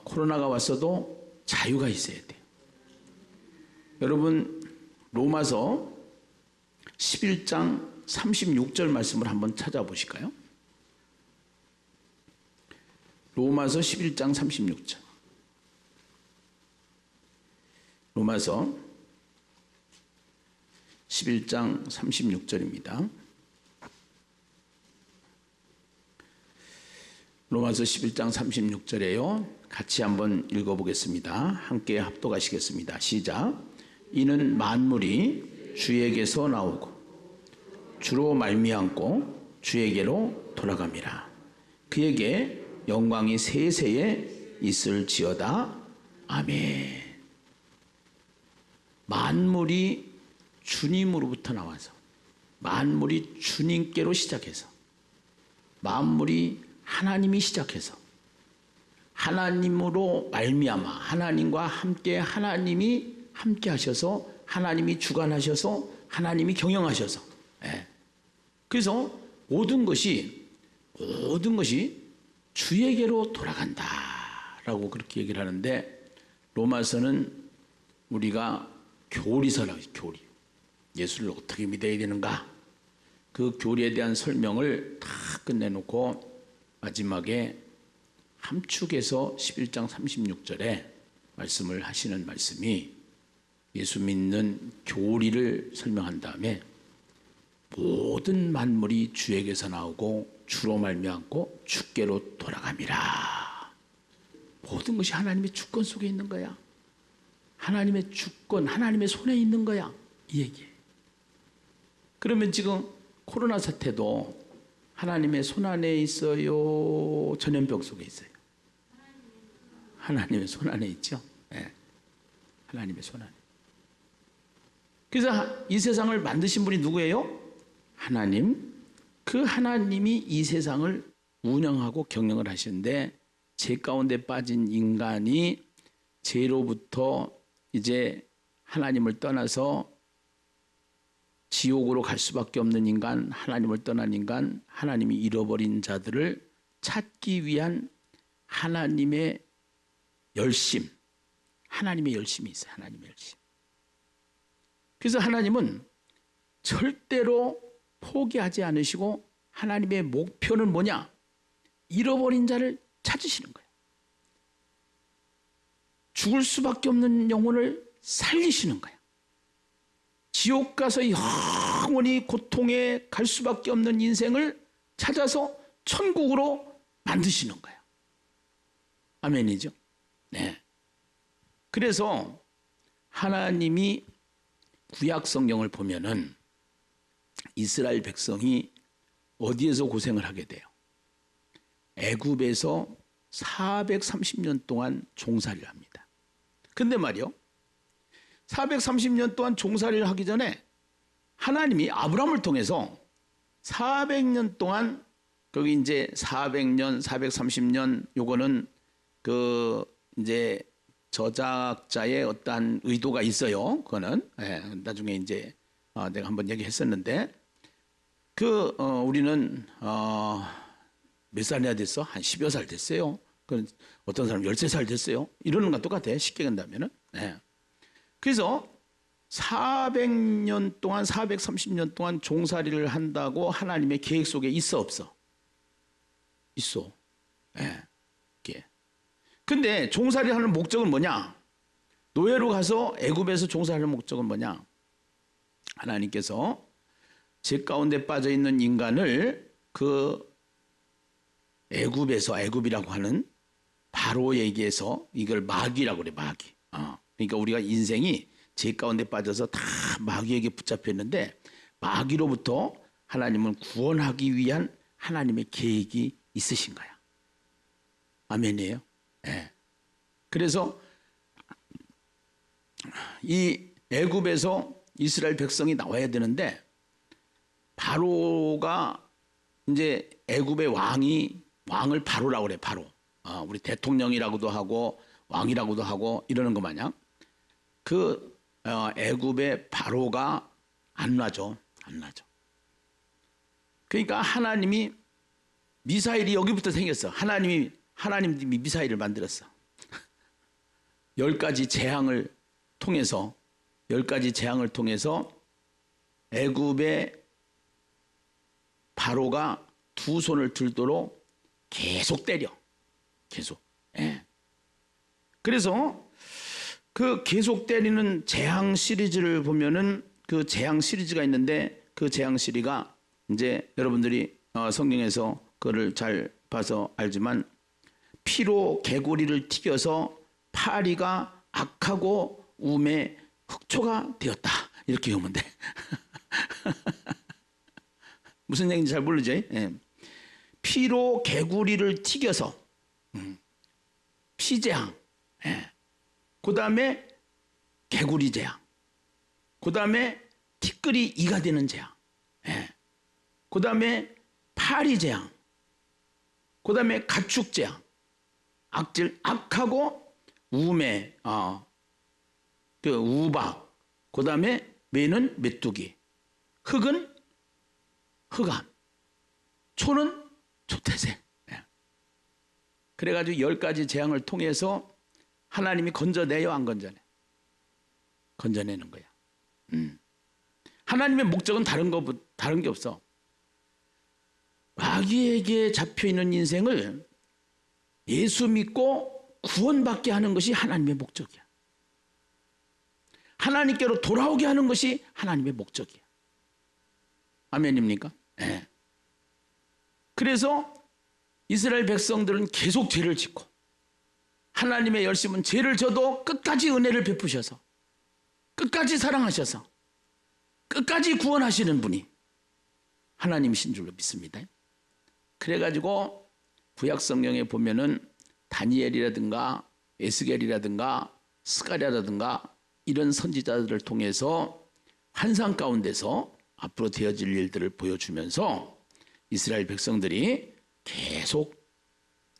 코로나가 왔어도 자유가 있어야 돼요. 여러분 로마서 11장 36절 말씀을 한번 찾아보실까요? 로마서 11장 36절. 로마서 11장 36절입니다. 로마서 11장 36절에요. 같이 한번 읽어보겠습니다. 함께 합독하시겠습니다. 시작. 이는 만물이 주에게서 나오고 주로 말미암고 주에게로 돌아갑니다. 그에게 영광이 세세에 있을지어다. 아멘. 만물이 주님으로부터 나와서 만물이 주님께로 시작해서 만물이 하나님이 시작해서 하나님으로 말미암아 하나님과 함께 하나님이 함께 하셔서 하나님이 주관하셔서 하나님이 경영하셔서 그래서 모든 것이 주에게로 돌아간다라고 그렇게 얘기를 하는데 로마서는 우리가 교리서라고 해요. 교리. 예수를 어떻게 믿어야 되는가? 그 교리에 대한 설명을 다 끝내놓고 마지막에 함축해서 11장 36절에 말씀을 하시는 말씀이 예수 믿는 교리를 설명한 다음에 모든 만물이 주에게서 나오고 주로 말미암고 주께로 돌아갑니다. 모든 것이 하나님의 주권 속에 있는 거야. 하나님의 주권, 하나님의 손에 있는 거야. 이 얘기예요. 그러면 지금 코로나 사태도 하나님의 손 안에 있어요? 전염병 속에 있어요? 하나님의 손 안에 있죠? 네. 하나님의 손 안에. 그래서 이 세상을 만드신 분이 누구예요? 하나님. 그 하나님이 이 세상을 운영하고 경영을 하시는데 죄 가운데 빠진 인간이 죄로부터 이제 하나님을 떠나서 지옥으로 갈 수밖에 없는 인간, 하나님을 떠난 인간, 하나님이 잃어버린 자들을 찾기 위한 하나님의 열심, 하나님의 열심이 있어요. 하나님의 열심. 그래서 하나님은 절대로 포기하지 않으시고 하나님의 목표는 뭐냐? 잃어버린 자를 찾으시는 거예요. 죽을 수밖에 없는 영혼을 살리시는 거예요. 지옥 가서 영원히 고통에 갈 수밖에 없는 인생을 찾아서 천국으로 만드시는 거예요. 아멘이죠? 네. 그래서 하나님이 구약 성경을 보면은 이스라엘 백성이 어디에서 고생을 하게 돼요? 애굽에서 430년 동안 종살이를 합니다. 근데 말이요. 430년 동안 종살이를 하기 전에 하나님이 아브라함을 통해서 400년 동안 거기 이제 400년, 430년 요거는 그 이제 저작자의 어떠한 의도가 있어요. 그거는 나중에 이제 내가 한번 얘기했었는데 우리는 몇 살이나 됐어? 한 10여 살 됐어요. 어떤 사람 13살 됐어요. 이러는 건 똑같아. 쉽게 간다면은. 그래서 400년 동안 430년 동안 종살이를 한다고 하나님의 계획 속에 있어 없어? 있어. 근데 종살이를 하는 목적은 뭐냐? 노예로 가서 애굽에서 종살이하는 목적은 뭐냐? 하나님께서 죄 가운데 빠져 있는 인간을 그 애굽이라고 하는 바로에게서 이걸 마귀라고 그래. 마귀. 그러니까 우리가 인생이 죄 가운데 빠져서 다 마귀에게 붙잡혔는데 마귀로부터 하나님은 구원하기 위한 하나님의 계획이 있으신 거야. 아멘이에요. 네. 그래서 이 애굽에서 이스라엘 백성이 나와야 되는데 바로가 이제 애굽의 왕을 바로라고 그래. 바로. 우리 대통령이라고도 하고 왕이라고도 하고 이러는 거 마냥 애굽의 바로가 안 놔줘. 그러니까 하나님이 미사일이 여기부터 생겼어. 하나님이 하나님이 미사일을 만들었어. 10가지 재앙을 통해서 애굽의 바로가 두 손을 들도록 계속 때려. 계속. 예. 그래서 그 계속 때리는 재앙 시리즈를 보면은 그 재앙 시리즈가 있는데 그 재앙 시리즈가 이제 여러분들이 성경에서 그거를 잘 봐서 알지만 피로 개구리를 튀겨서 파리가 악하고 우매 흑초가 되었다. 이렇게 보면 돼. 무슨 얘기인지 잘 모르죠? 예. 피로 개구리를 튀겨서 피재앙, 예. 그 다음에 개구리 재앙, 그 다음에 티끌이 이가 되는 재앙, 예. 그 다음에 파리 재앙, 그 다음에 가축 재앙, 악하고 우매, 그 우박, 그 다음에 매는 메뚜기, 흑은 흑암, 초는 초태생. 그래가지고 10가지 재앙을 통해서 하나님이 건져내요, 안 건져내? 건져내는 거야. 하나님의 목적은 다른 게 없어. 마귀에게 잡혀있는 인생을 예수 믿고 구원받게 하는 것이 하나님의 목적이야. 하나님께로 돌아오게 하는 것이 하나님의 목적이야. 아멘입니까? 네. 그래서 이스라엘 백성들은 계속 죄를 짓고 하나님의 열심은 죄를 져도 끝까지 은혜를 베푸셔서 끝까지 사랑하셔서 끝까지 구원하시는 분이 하나님이신 줄로 믿습니다. 그래가지고 구약 성경에 보면은 다니엘이라든가 에스겔이라든가 스가랴라든가 이런 선지자들을 통해서 환상 가운데서 앞으로 되어질 일들을 보여주면서 이스라엘 백성들이 계속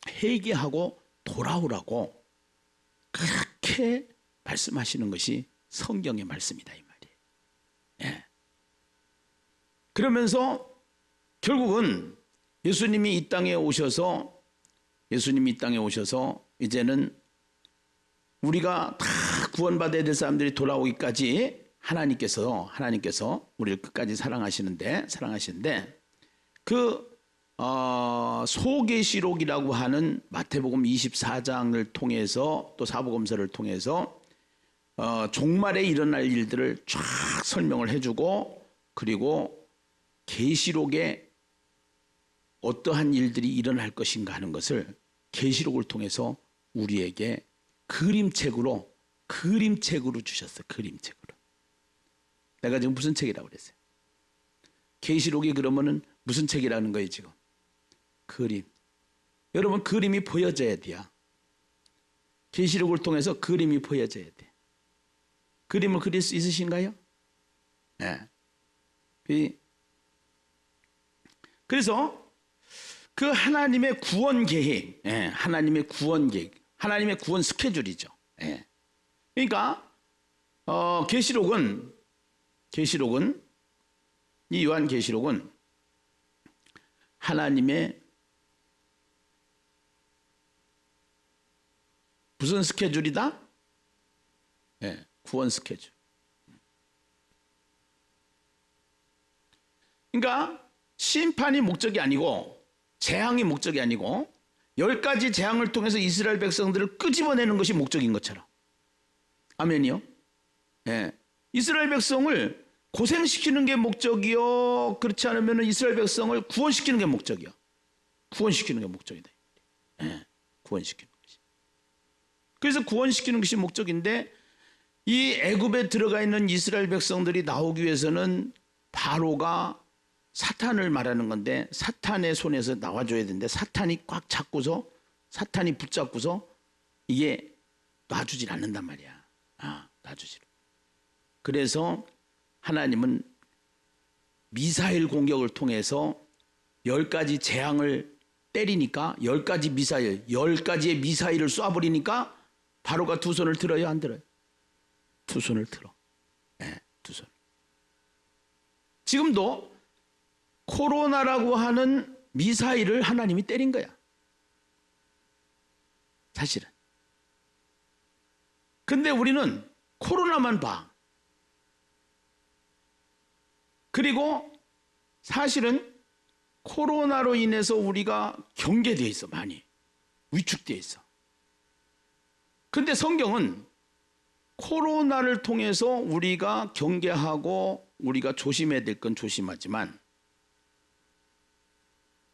회개하고 돌아오라고 그렇게 말씀하시는 것이 성경의 말씀이다, 이 말이에요. 예. 그러면서 결국은 예수님이 이 땅에 오셔서 이제는 우리가 다 구원받아야 될 사람들이 돌아오기까지 하나님께서 우리를 끝까지 사랑하시는데 그 소계시록이라고 하는 마태복음 24장을 통해서 또 사복음서를 통해서 종말에 일어날 일들을 쫙 설명을 해주고 그리고 계시록에 어떠한 일들이 일어날 것인가 하는 것을 계시록을 통해서 우리에게 그림책으로 주셨어요. 그림책으로. 내가 지금 무슨 책이라고 그랬어요? 계시록이 그러면은 무슨 책이라는 거예요, 지금? 그림. 여러분, 그림이 보여져야 돼요. 계시록을 통해서 그림이 보여져야 돼. 그림을 그릴 수 있으신가요? 네. 그래서 그 하나님의 구원 계획, 하나님의 구원 스케줄이죠. 그러니까 계시록은 이 요한 계시록은 하나님의 무슨 스케줄이다? 구원 스케줄. 그러니까 심판이 목적이 아니고 재앙이 목적이 아니고 10가지 재앙을 통해서 이스라엘 백성들을 끄집어내는 것이 목적인 것처럼. 아멘이요? 이스라엘 백성을 고생시키는 게 목적이요. 그렇지 않으면 이스라엘 백성을 구원시키는 게 목적이요. 구원시키는 게 목적이다. 구원시키는 것이. 그래서 구원시키는 것이 목적인데 이 애굽에 들어가 있는 이스라엘 백성들이 나오기 위해서는 바로가 사탄을 말하는 건데 사탄의 손에서 나와줘야 되는데 사탄이 꽉 잡고서 사탄이 붙잡고서 이게 놔주질 않는단 말이야. 놔주질. 그래서 하나님은 미사일 공격을 통해서 10가지 재앙을 때리니까 10가지의 미사일을 쏴버리니까 바로가 두 손을 들어요, 안 들어요? 두 손을 들어. 두 손. 지금도 코로나라고 하는 미사일을 하나님이 때린 거야. 사실은. 근데 우리는 코로나만 봐. 그리고 사실은 코로나로 인해서 우리가 경계되어 있어. 많이 위축되어 있어. 근데 성경은 코로나를 통해서 우리가 경계하고 우리가 조심해야 될 건 조심하지만,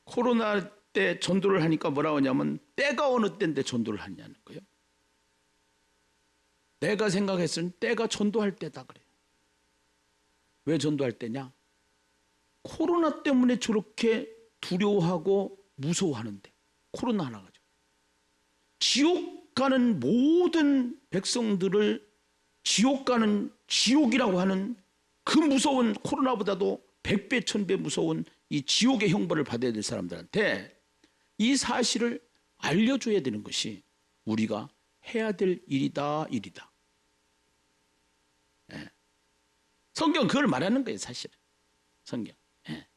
코로나 때 전도를 하니까 뭐라고 하냐면 때가 어느 때인데 전도를 하냐는 거예요. 내가 생각했을 때 때가 전도할 때다 그래요. 왜 전도할 때냐? 코로나 때문에 저렇게 두려워하고 무서워하는데, 코로나 하나 가지고 지옥 가는 모든 백성들을 지옥 가는, 지옥이라고 하는 그 무서운, 코로나보다도 100배 1000배 무서운 이 지옥의 형벌을 받아야 될 사람들한테 이 사실을 알려줘야 되는 것이 우리가 해야 될 일이다. 예. 성경 그걸 말하는 거예요, 사실은. 성경. 예.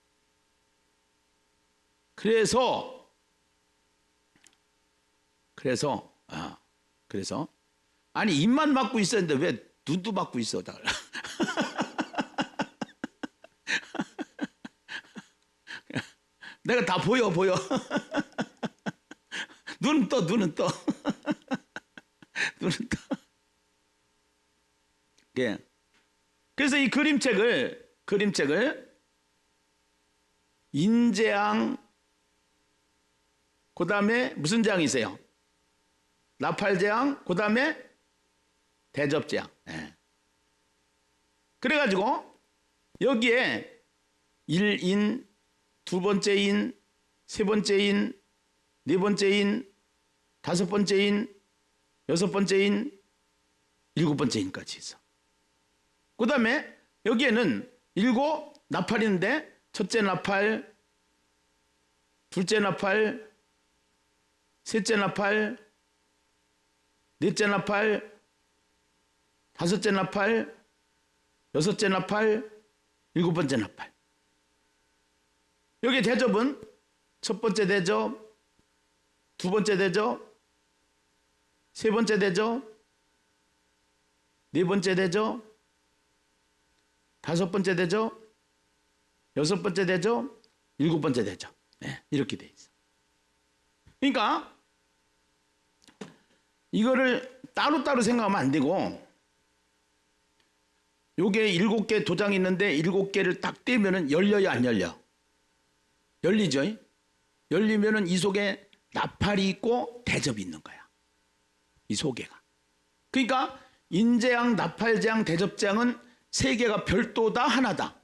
그래서 아니 입만 막고 있었는데 왜 눈도 막고 있어? 내가 다 보여. 눈은 떠. 눈은 떠. 예. 그래서 이 그림책을 인재양, 그 다음에 무슨 재앙이세요? 나팔재앙, 그 다음에 대접재앙. 예. 그래가지고 여기에 1인, 두 번째 인, 세 번째 인, 네 번째 인, 다섯 번째 인, 여섯 번째 인, 일곱 번째 인까지 있어. 그 다음에 여기에는 7 나팔인데, 첫째 나팔, 둘째 나팔, 셋째 나팔, 넷째 나팔, 다섯째 나팔, 여섯째 나팔, 일곱 번째 나팔. 여기 대접은 첫 번째 대접, 두 번째 대접, 세 번째 대접, 네 번째 대접, 다섯 번째 대접, 여섯 번째 대접, 일곱 번째 대접. 네, 이렇게 돼 있어. 그러니까 이거를 따로따로 생각하면 안 되고, 요게 7개 도장이 있는데 7개를 딱 떼면은 열려요, 안 열려? 열리죠? 열리면은 이 속에 나팔이 있고 대접이 있는 거야. 이 소개가. 그러니까 인재양, 나팔재앙, 대접재앙은 3개가 별도다, 하나다?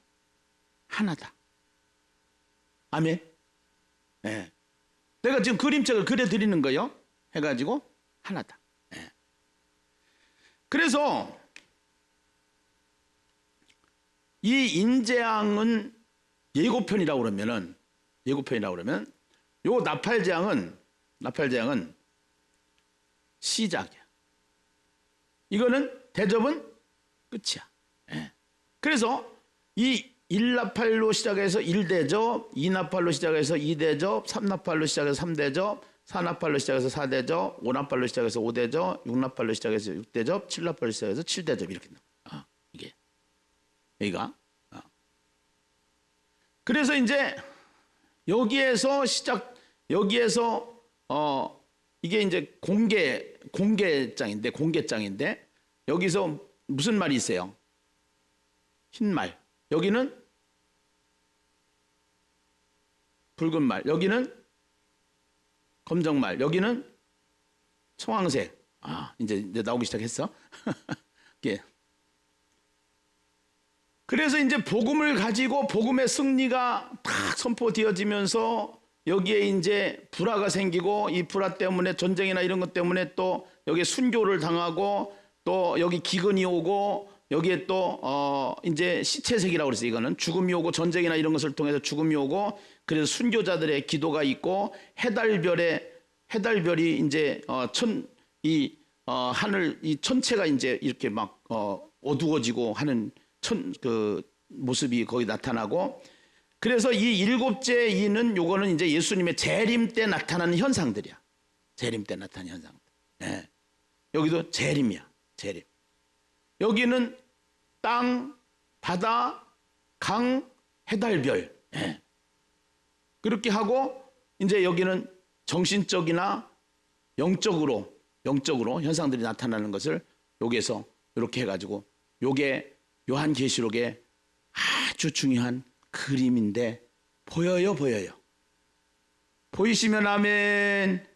하나다. 아멘? 네. 내가 지금 그림책을 그려드리는 거예요. 해가지고 하나다. 네. 그래서 이 인재양은 예고편이라고 그러면 요 나팔재앙은 시작이야. 이거는 대접은 끝이야. 예. 그래서 이 1나팔로 시작해서 1대접, 2나팔로 시작해서 2대접, 3나팔로 시작해서 3대접, 4나팔로 시작해서 4대접, 5나팔로 시작해서 5대접, 6나팔로 시작해서 6대접, 7나팔로 시작해서 7대접 이렇게 나와. 이게 여기가. 그래서 이제 여기에서 이게 이제 공개장인데 여기서 무슨 말이 있어요? 흰 말. 여기는 붉은 말. 여기는 검정 말. 여기는 청황색. 이제 나오기 시작했어. 예. 그래서 이제 복음을 가지고 복음의 승리가 딱 선포되어지면서 여기에 이제 불화가 생기고, 이 불화 때문에 전쟁이나 이런 것 때문에 또 여기에 순교를 당하고, 또 여기 기근이 오고, 여기에 또 이제 시체색이라고 그랬어요. 이거는 죽음이 오고, 전쟁이나 이런 것을 통해서 죽음이 오고, 그래서 순교자들의 기도가 있고, 해달별이 이제 하늘 이 천체가 이제 이렇게 막 어두워지고 하는 그 모습이 거기 나타나고, 그래서 이 7째 이는 요거는 이제 예수님의 재림 때 나타나는 현상들이야. 재림 때 나타나는 현상들. 예. 여기도 재림이야. 재림. 여기는 땅, 바다, 강, 해달별. 예. 그렇게 하고 이제 여기는 정신적이나 영적으로 현상들이 나타나는 것을 여기에서 이렇게 해가지고 요게 요한계시록의 아주 중요한 그림인데 보여요. 보이시면 아멘.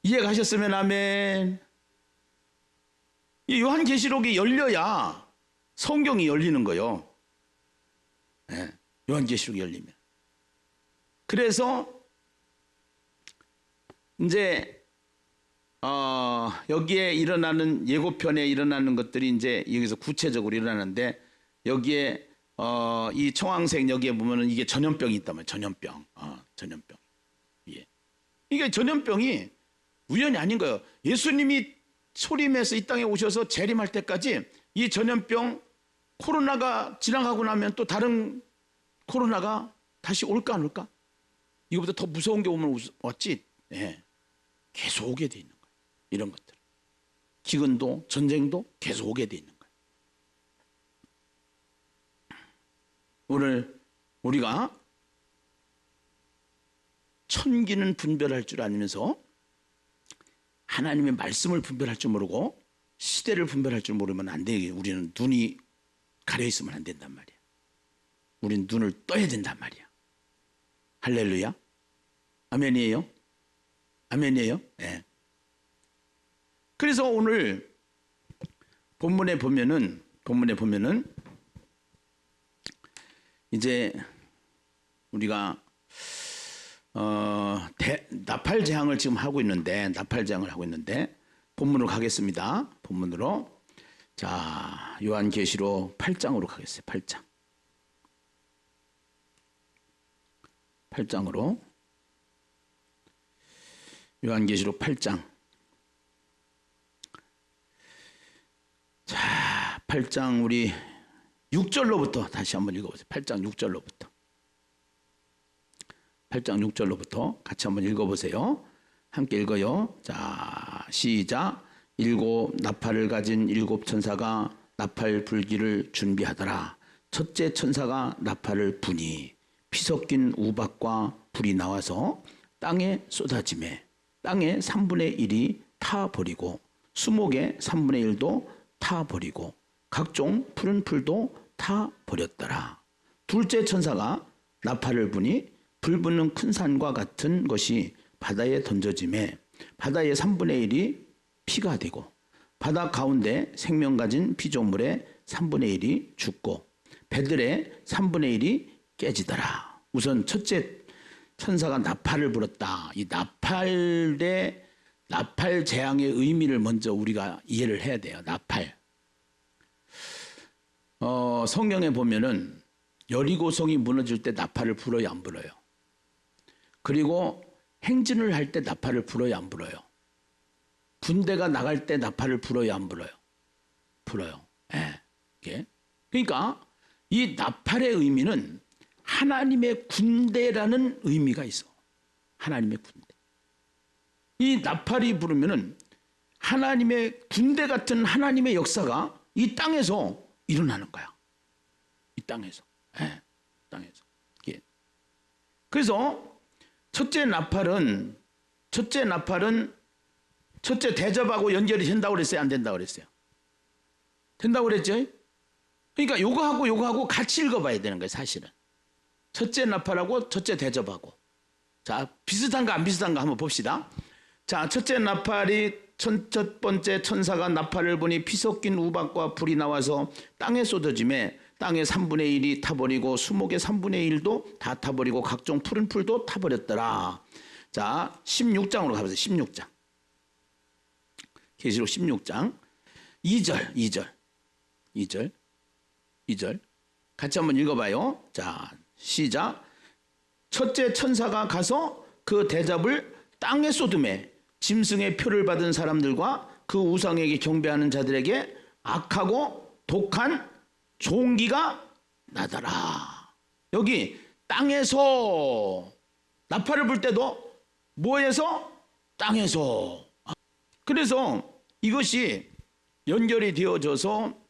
이해가셨으면 아멘. 이 요한계시록이 열려야 성경이 열리는 거예요. 네, 요한계시록이 열리면. 그래서 이제 여기에 일어나는 예고편에 일어나는 것들이 이제 여기서 구체적으로 일어나는데 여기에 이 청황색 여기에 보면은 이게 전염병이 있단 말이에요. 전염병. 예. 이게 전염병이 우연이 아닌 거예요. 예수님이 소림에서 이 땅에 오셔서 재림할 때까지 이 전염병 코로나가 지나가고 나면 또 다른 코로나가 다시 올까 안 올까? 이거보다 더 무서운 게 오면 왔지. 예. 계속 오게 돼 있는 거예요. 이런 것들. 기근도 전쟁도 계속 오게 돼 있는 거예요. 오늘 우리가 천기는 분별할 줄 아면서 하나님의 말씀을 분별할 줄 모르고 시대를 분별할 줄 모르면 안 돼. 우리는 눈이 가려 있으면 안 된단 말이야. 우리는 눈을 떠야 된단 말이야. 할렐루야. 아멘이에요. 아멘이에요. 네. 그래서 오늘 본문에 보면은 이제 우리가 나팔 재앙을 지금 하고 있는데 본문으로 가겠습니다. 본문으로. 자, 요한계시록 8장으로 가겠어요. 8장으로. 요한계시록 8장. 자, 8장 우리 6절로부터 다시 한번 읽어보세요. 8장 6절로부터. 8장 6절로부터 같이 한번 읽어보세요. 함께 읽어요. 자, 시작. 일곱 나팔을 가진 일곱 천사가 나팔 불기를 준비하더라. 첫째 천사가 나팔을 부니 피 섞인 우박과 불이 나와서 땅에 쏟아지매 땅의 3분의 1이 타버리고 수목의 3분의 1도 타버리고 각종 푸른 풀도 타버렸더라. 둘째 천사가 나팔을 부니 불 붙는 큰 산과 같은 것이 바다에 던져지매 바다의 3분의 1이 피가 되고 바다 가운데 생명 가진 피조물의 3분의 1이 죽고 배들의 3분의 1이 깨지더라. 우선 첫째 천사가 나팔을 불었다. 이 나팔 재앙의 의미를 먼저 우리가 이해를 해야 돼요. 나팔. 성경에 보면은 여리고성이 무너질 때 나팔을 불어요, 안 불어요? 그리고 행진을 할 때 나팔을 불어요, 안 불어요? 군대가 나갈 때 나팔을 불어요, 안 불어요? 불어요. 예. 그러니까 이 나팔의 의미는 하나님의 군대라는 의미가 있어. 하나님의 군대. 이 나팔이 부르면은 하나님의 군대 같은 하나님의 역사가 이 땅에서 일어나는 거야. 이 땅에서. 예. 땅에서. 예. 그래서 첫째 대접하고 연결이 된다고 그랬어요? 안 된다고 그랬어요? 된다고 그랬죠? 그러니까 요거하고 같이 읽어봐야 되는 거예요, 사실은. 첫째 나팔하고 첫째 대접하고. 자, 비슷한가 안 비슷한가 한번 봅시다. 자, 첫째 나팔이 첫 번째 천사가 나팔을 부니 피 섞인 우박과 불이 나와서 땅에 쏟아지매 땅의 3분의 1이 타버리고 수목의 3분의 1도 다 타버리고 각종 푸른 풀도 타버렸더라. 자, 16장으로 가보세요. 16장. 계시록 16장 2절 같이 한번 읽어봐요. 자, 시작. 첫째 천사가 가서 그 대접을 땅에 쏟음에 짐승의 표를 받은 사람들과 그 우상에게 경배하는 자들에게 악하고 독한 종기가 나더라. 여기 땅에서 나팔을 불 때도 뭐에서? 땅에서. 그래서 이것이 연결이 되어져서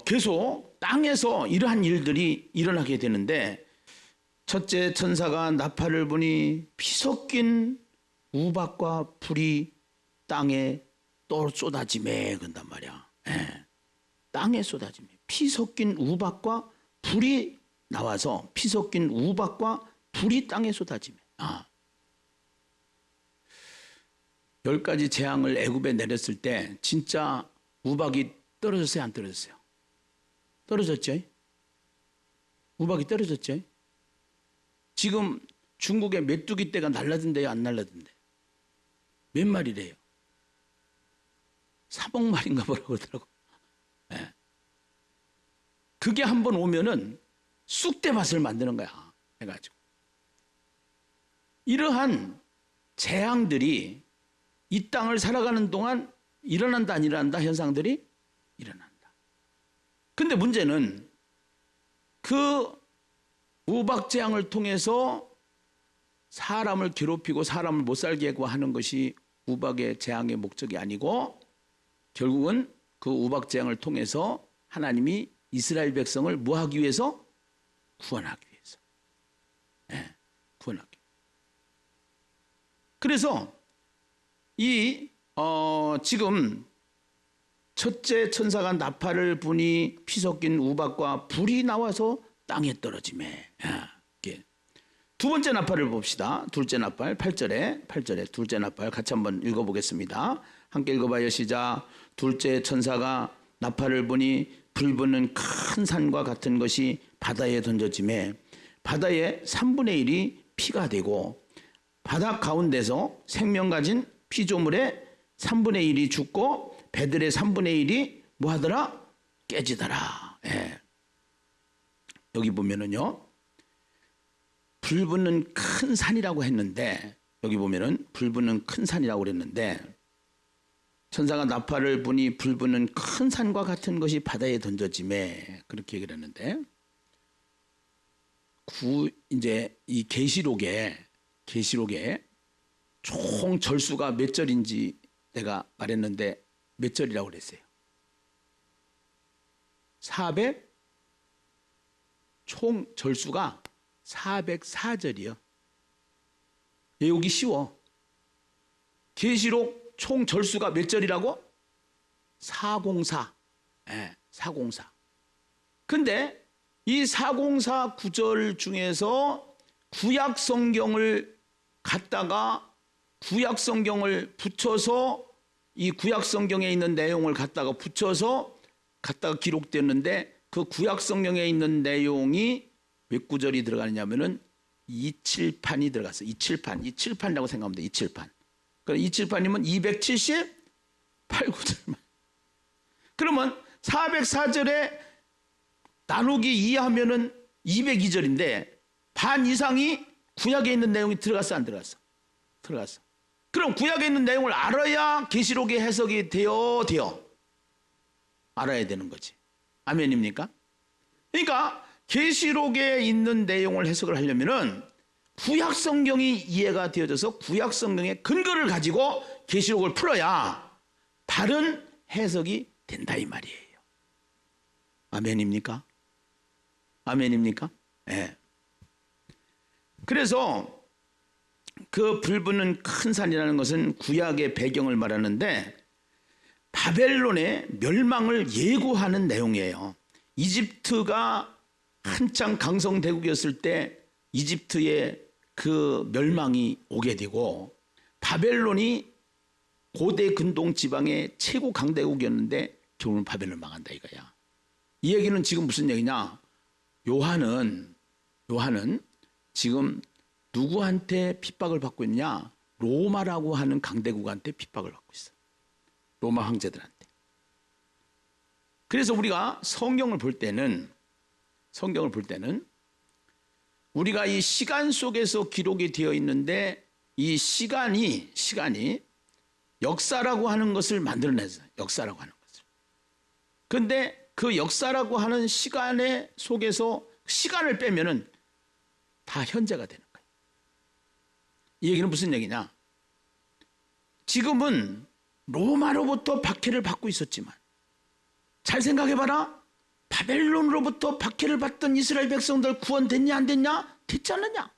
계속 땅에서 이러한 일들이 일어나게 되는데, 첫째 천사가 나팔을 부니 피 섞인 우박과 불이 땅에 또 쏟아지매 그런단 말이야. 예. 땅에 쏟아지매. 피 섞인 우박과 불이 나와서 피 섞인 우박과 불이 땅에 쏟아지매. 10가지 재앙을 애굽에 내렸을 때 진짜 우박이 떨어졌어요, 안 떨어졌어요? 떨어졌죠? 우박이 떨어졌죠? 지금 중국의 메뚜기 떼가 날라든대요, 안 날라든대요? 몇 마리래요? 3억 마리인가 뭐라고 그러더라고. 네. 그게 한번 오면은 쑥대밭을 만드는 거야. 해가지고. 이러한 재앙들이 이 땅을 살아가는 동안 일어난다, 안 일어난다? 현상들이 일어난다. 근데 문제는 그 우박재앙을 통해서 사람을 괴롭히고 사람을 못 살게 하고 하는 것이 우박의 재앙의 목적이 아니고, 결국은 그 우박재앙을 통해서 하나님이 이스라엘 백성을 뭐 하기 위해서? 구원하기 위해서. 네, 구원하기 위해서. 그래서 지금 첫째 천사가 나팔을 부니 피 섞인 우박과 불이 나와서 땅에 떨어지매. 두 번째 나팔을 봅시다. 둘째 나팔 8절에 둘째 나팔 같이 한번 읽어보겠습니다. 함께 읽어봐요. 시작. 둘째 천사가 나팔을 부니 불 붙는 큰 산과 같은 것이 바다에 던져지매 바다의 3분의 1이 피가 되고 바다 가운데서 생명 가진 피조물의 3분의 1이 죽고 배들의 3분의 1이 뭐 하더라? 깨지더라. 예. 여기 보면은요, 불 붙는 큰 산이라고 했는데, 여기 보면은 불 붙는 큰 산이라고 그랬는데, 천사가 나팔을 부니 불 붙는 큰 산과 같은 것이 바다에 던져지매 그렇게 얘기를 했는데, 이제 이 계시록에 총 절수가 몇 절인지 내가 말했는데 몇 절이라고 그랬어요? 총 절수가 404절이요. 외우기 쉬워. 계시록 총 절수가 몇 절이라고? 404. 네, 404. 근데 이 404 구절 중에서 구약 성경을 갖다가 구약 성경을 붙여서 이 구약 성경에 있는 내용을 갖다가 기록됐는데, 그 구약 성경에 있는 내용이 몇 구절이 들어가느냐면은 278이 들어갔어요. 278이라고 생각하면 돼. 278. 그럼 278이면 278구절만. 그러면 404절에 나누기 2하면은 202절인데 반 이상이 구약에 있는 내용이 들어갔어, 안 들어갔어? 들어갔어. 그럼 구약에 있는 내용을 알아야 계시록의 해석이 되어 알아야 되는 거지. 아멘입니까? 그러니까 계시록에 있는 내용을 해석을 하려면은 구약 성경이 이해가 되어져서 구약 성경의 근거를 가지고 계시록을 풀어야 바른 해석이 된다 이 말이에요. 아멘입니까? 아멘입니까? 네. 그래서 그 불 붙는 큰 산이라는 것은 구약의 배경을 말하는데 바벨론의 멸망을 예고하는 내용이에요. 이집트가 한창 강성대국이었을 때 이집트의 그 멸망이 오게 되고, 바벨론이 고대 근동 지방의 최고 강대국이었는데 결국은 바벨론 망한다 이거야. 이 얘기는 지금 무슨 얘기냐? 요한은 지금 누구한테 핍박을 받고 있냐? 로마라고 하는 강대국한테 핍박을 받고 있어. 로마 황제들한테. 그래서 우리가 성경을 볼 때는 우리가 이 시간 속에서 기록이 되어 있는데, 이 시간이 역사라고 하는 것을 만들어냈어요. 역사라고 하는 것을. 그런데 그 역사라고 하는 시간의 속에서 시간을 빼면은 다 현재가 되는 거예요. 이 얘기는 무슨 얘기냐? 지금은 로마로부터 박해를 받고 있었지만 잘 생각해봐라. 바벨론으로부터 박해를 받던 이스라엘 백성들 구원됐냐 안 됐냐? 됐지 않느냐?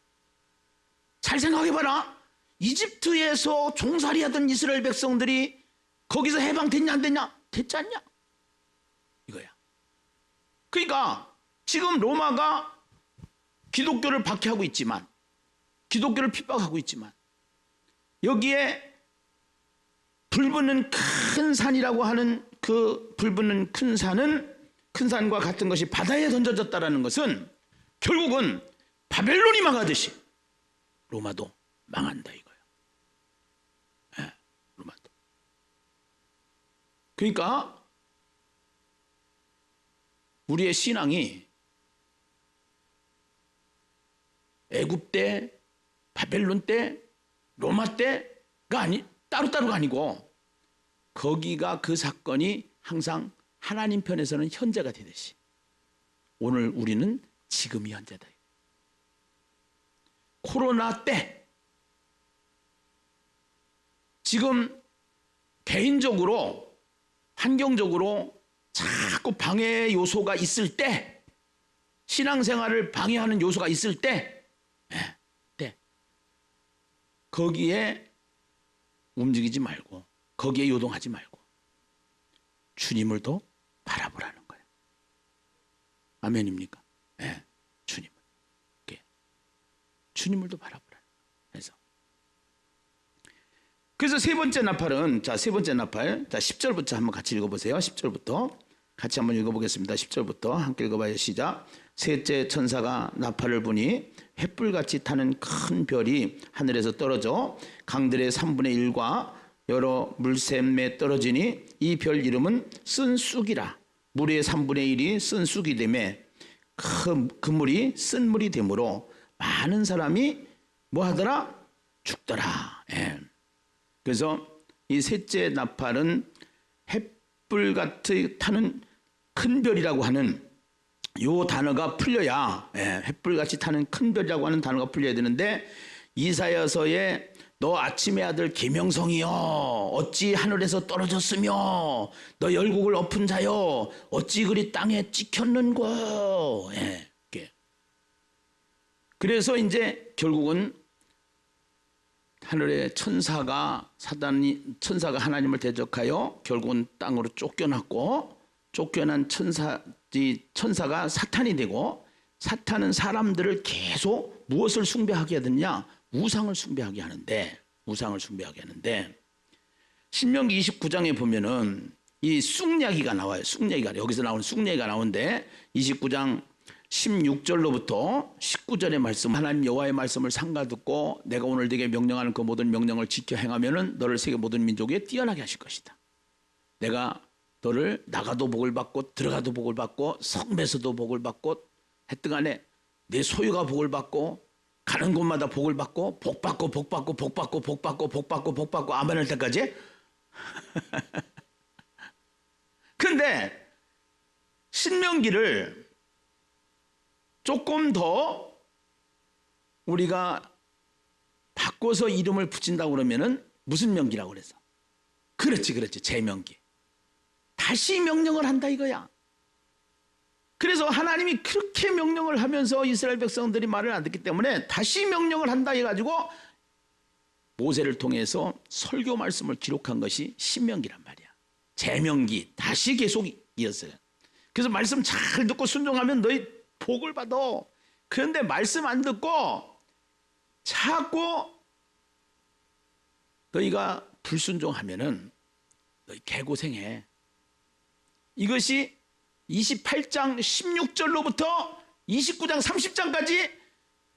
잘 생각해봐라. 이집트에서 종살이하던 이스라엘 백성들이 거기서 해방됐냐 안 됐냐? 됐지 않냐? 이거야. 그러니까 지금 로마가 기독교를 박해하고 있지만, 기독교를 핍박하고 있지만, 여기에 불붙는 큰 산이라고 하는 그 불붙는 큰 산과 같은 것이 바다에 던져졌다는 것은 결국은 바벨론이 망하듯이 로마도 망한다 이거야. 네, 로마도. 그러니까 우리의 신앙이 애굽 때, 바벨론 때, 로마 때가 따로따로가 아니고 거기가 그 사건이 항상 하나님 편에서는 현재가 되듯이 오늘 우리는 지금이 현재다. 코로나 때 지금 개인적으로 환경적으로 자꾸 방해 요소가 있을 때, 신앙생활을 방해하는 요소가 있을 때 거기에 움직이지 말고 거기에 요동하지 말고 주님을 더 바라보라는 거예요. 아멘입니까? 네, 주님을. 주님을 더 바라보라는 거예요. 그래서 세 번째 나팔은, 세 번째 나팔, 10절부터 한번 같이 읽어보세요. 10절부터 같이 한번 읽어보겠습니다. 10절부터 함께 읽어봐요. 시작. 셋째 천사가 나팔을 부니 횃불같이 타는 큰 별이 하늘에서 떨어져 강들의 3분의 1과 여러 물샘에 떨어지니 이 별 이름은 쓴 쑥이라. 물의 3분의 1이 쓴 쑥이 되매 그 물이 쓴 물이 되므로 많은 사람이 뭐 하더라? 죽더라. 예. 그래서 이 셋째 나팔은 횃불같이 타는 큰 별이라고 하는 요 단어가 풀려야, 횃불같이 타는 큰 별이라고 하는 단어가 풀려야 되는데, 이사야서에 너 아침의 아들 계명성이여 어찌 하늘에서 떨어졌으며 너 열국을 엎은 자여 어찌 그리 땅에 찍혔는고. 그래서 이제 결국은 하늘의 천사가 하나님을 대적하여 결국은 땅으로 쫓겨났고, 쫓겨난 천사가 사탄이 되고, 사탄은 사람들을 계속 무엇을 숭배하게 하느냐? 우상을 숭배하게 하는데, 신명기 29장에 보면은 이 쑥야기가 나와요. 쑥야기가, 여기서 나오는 쑥야기가 나오는데 29장 16절로부터 19절의 말씀, 하나님 여호와의 말씀을 상가듣고 내가 오늘 네게 명령하는 그 모든 명령을 지켜 행하면은 너를 세계 모든 민족에 뛰어나게 하실 것이다. 내가 너를 나가도 복을 받고 들어가도 복을 받고 성배서도 복을 받고 하여튼간에 내 소유가 복을 받고 가는 곳마다 복을 받고 복받고 아멘 할 때까지. 근데 신명기를 조금 더 우리가 바꿔서 이름을 붙인다고 그러면은 무슨 명기라고 그래서? 그렇지 제명기. 다시 명령을 한다 이거야. 그래서 하나님이 그렇게 명령을 하면서 이스라엘 백성들이 말을 안 듣기 때문에 다시 명령을 한다 해가지고 모세를 통해서 설교 말씀을 기록한 것이 신명기란 말이야. 제명기 다시 계속 이었어요. 그래서 말씀 잘 듣고 순종하면 너희 복을 받아. 그런데 말씀 안 듣고 자꾸 너희가 불순종하면은 너희 개고생해. 이것이 28장 16절로부터 29장 30장까지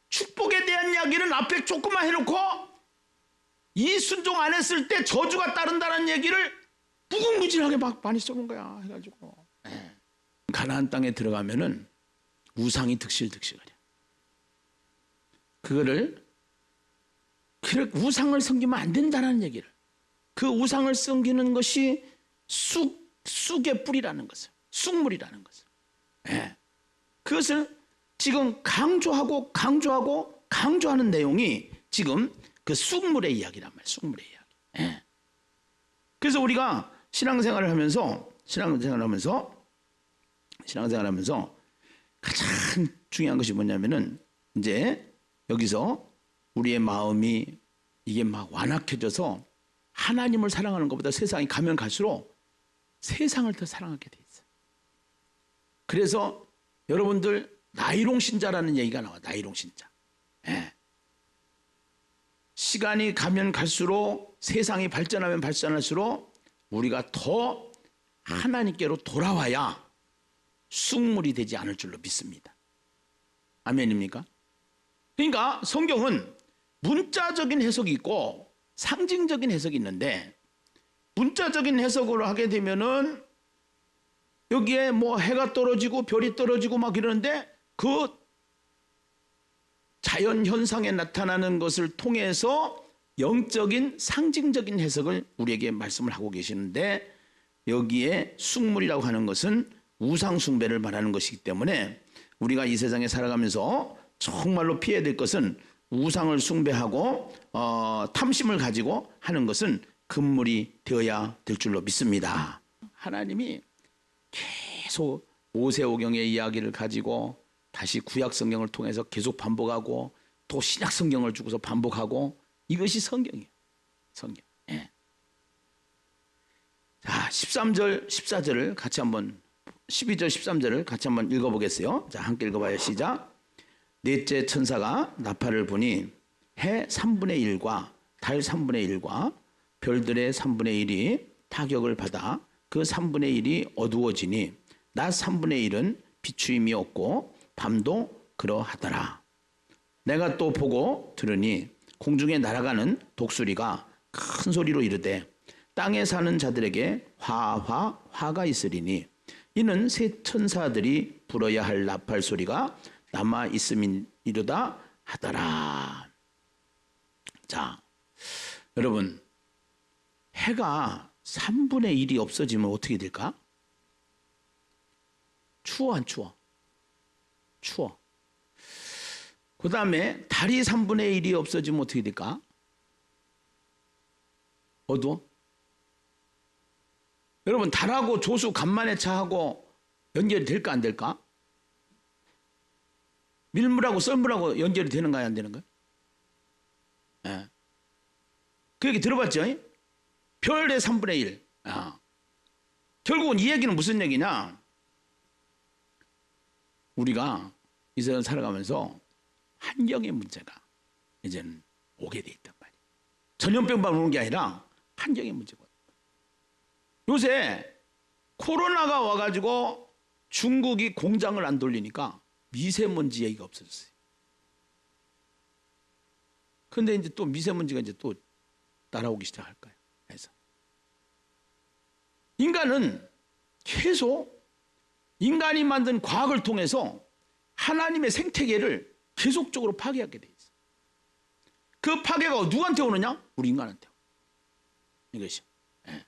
축복에 대한 이야기는 앞에 조금만 해놓고 이 순종 안 했을 때 저주가 따른다는 얘기를 무궁무진하게 막 많이 써놓은 거야. 해가지고 가나안 땅에 들어가면은 우상이 득실득실거려. 그거를 우상을 섬기면 안 된다는 얘기를, 그 우상을 섬기는 것이 쑥의 뿌리라는 것을, 쑥물이라는 것을, 그것을 지금 강조하는 내용이 지금 그 쑥물의 이야기란 말이에요. 쑥물의 이야기. 그래서 우리가 신앙생활을 하면서 가장 중요한 것이 뭐냐면은 이제 여기서 우리의 마음이 이게 막 완악해져서 하나님을 사랑하는 것보다 세상이 가면 갈수록 세상을 더 사랑하게 돼 있어요. 그래서 여러분들 나이롱 신자라는 얘기가 나와. 나이롱 신자. 예. 시간이 가면 갈수록 세상이 발전하면 발전할수록 우리가 더 하나님께로 돌아와야 쑥물이 되지 않을 줄로 믿습니다. 아멘입니까? 그러니까 성경은 문자적인 해석이 있고 상징적인 해석이 있는데, 문자적인 해석으로 하게 되면은 여기에 뭐 해가 떨어지고 별이 떨어지고 막 이러는데 그 자연 현상에 나타나는 것을 통해서 영적인 상징적인 해석을 우리에게 말씀을 하고 계시는데, 여기에 숭물이라고 하는 것은 우상 숭배를 말하는 것이기 때문에 우리가 이 세상에 살아가면서 정말로 피해야 될 것은 우상을 숭배하고 탐심을 가지고 하는 것은 금물이 되어야 될 줄로 믿습니다. 하나님이 계속 모세오경의 이야기를 가지고 다시 구약 성경을 통해서 계속 반복하고 또 신약 성경을 주고서 반복하고, 이것이 성경이에요. 성경. 예. 자, 13절, 14절을 같이 한번, 12절, 13절을 같이 한번 읽어보겠어요. 자, 함께 읽어봐요. 시작. 넷째 천사가 나팔을 부니 해 3분의 1과 달 3분의 1과 별들의 3분의 1이 타격을 받아 그 3분의 1이 어두워지니 낮 3분의 1은 비추임이 없고 밤도 그러하더라. 내가 또 보고 들으니 공중에 날아가는 독수리가 큰 소리로 이르되 땅에 사는 자들에게 화가 있으리니 이는 새 천사들이 불어야 할 나팔 소리가 남아 있음이로다 하더라. 자, 여러분, 해가 3분의 1이 없어지면 어떻게 될까? 추워 안 추워? 추워. 그 다음에 달이 3분의 1이 없어지면 어떻게 될까? 어두워? 여러분, 달하고 조수 간만에 차하고 연결이 될까 안 될까? 밀물하고 썰물하고 연결이 되는가요 안 되는가요? 예. 그 얘기 들어봤죠? 별의 3분의 1. 결국은 이 얘기는 무슨 얘기냐? 우리가 이 세상 살아가면서 환경의 문제가 이제는 오게 돼 있단 말이에요. 전염병만 오는 게 아니라 환경의 문제가. 요새 코로나가 와가지고 중국이 공장을 안 돌리니까 미세먼지 얘기가 없어졌어요. 근데 이제 또 미세먼지가 이제 또 따라오기 시작할 거예요. 그래서 인간은 계속 인간이 만든 과학을 통해서 하나님의 생태계를 계속적으로 파괴하게 돼 있어요. 그 파괴가 누구한테 오느냐? 우리 인간한테. 이것이요. 예.